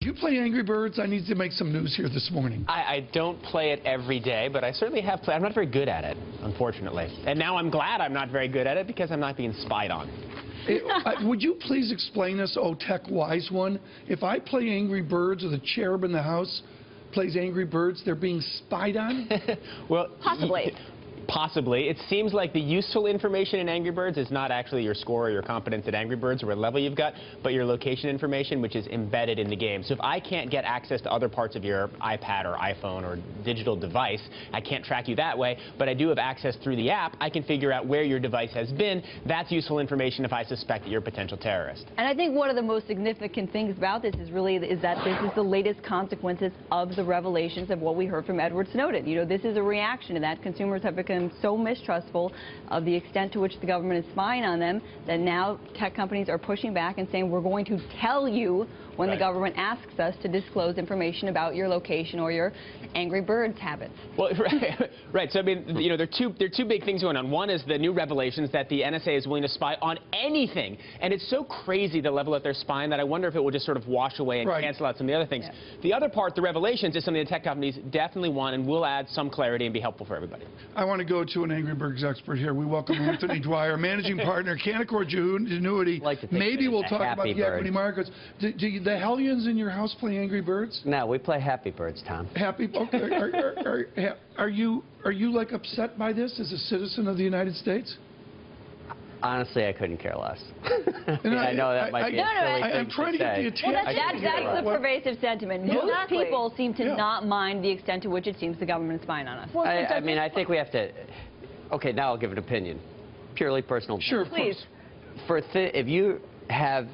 You play Angry Birds? I need to make some news here this morning. I don't play it every day, but I certainly have played. I'm not very good at it, unfortunately. And now I'm glad I'm not very good at it because I'm not being spied on. Would you please explain this, oh tech wise one? If I play Angry Birds or the cherub in the house plays Angry Birds, they're being spied on? Well, possibly. Possibly. It seems like the useful information in Angry Birds is not actually your score or your competence at Angry Birds or what level you've got, but your location information, which is embedded in the game. So if I can't get access to other parts of your iPad or iPhone or digital device, I can't track you that way, but I do have access through the app. I can figure out where your device has been. That's useful information if I suspect that you're a potential terrorist. And I think one of the most significant things about this is that this is the latest consequences of the revelations of what we heard from Edward Snowden. You know, this is a reaction to that. Consumers have become so mistrustful of the extent to which the government is spying on them that now tech companies are pushing back and saying we're going to tell you when the government asks us to disclose information about your location or your Angry Birds habits. Well, right. So I mean, you know, there are two big things going on. One is the new revelations that the NSA is willing to spy on anything, and it's so crazy the level that they're spying that I wonder if it will just sort of wash away and cancel out some of the other things. Yeah. The other part, the revelations, is something the tech companies definitely want and will add some clarity and be helpful for everybody. I want to go to an Angry Birds expert here. We welcome Anthony Dwyer, managing partner, Canaccord Genuity. Maybe we'll talk about the equity markets. Do the hellions in your house play Angry Birds? No, we play Happy Birds, Tom. Happy? Okay. Are you like upset by this as a citizen of the United States? Honestly, I couldn't care less. I know that might be a silly thing I'm trying to get the attention. Well, that's the pervasive sentiment. Most people seem to not mind the extent to which it seems the government is spying on us. Well, I mean, I think we have to... Okay, now I'll give an opinion. Purely personal opinion. Sure, please. If you have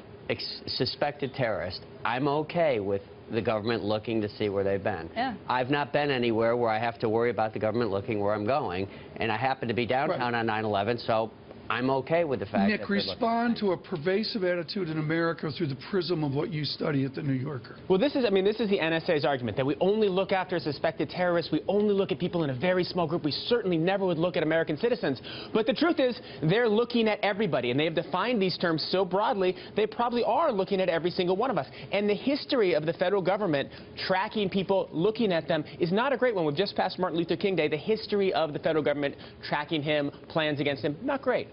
suspected terrorists, I'm okay with the government looking to see where they've been. Yeah. I've not been anywhere where I have to worry about the government looking where I'm going, and I happen to be downtown on 9/11, so I'm okay with the fact Nick, respond to a pervasive attitude in America through the prism of what you study at the New Yorker. Well, this is the NSA's argument, that we only look after suspected terrorists. We only look at people in a very small group. We certainly never would look at American citizens. But the truth is, they're looking at everybody, and they have defined these terms so broadly, they probably are looking at every single one of us. And the history of the federal government tracking people, looking at them, is not a great one. We've just passed Martin Luther King Day. The history of the federal government tracking him, plans against him, not great.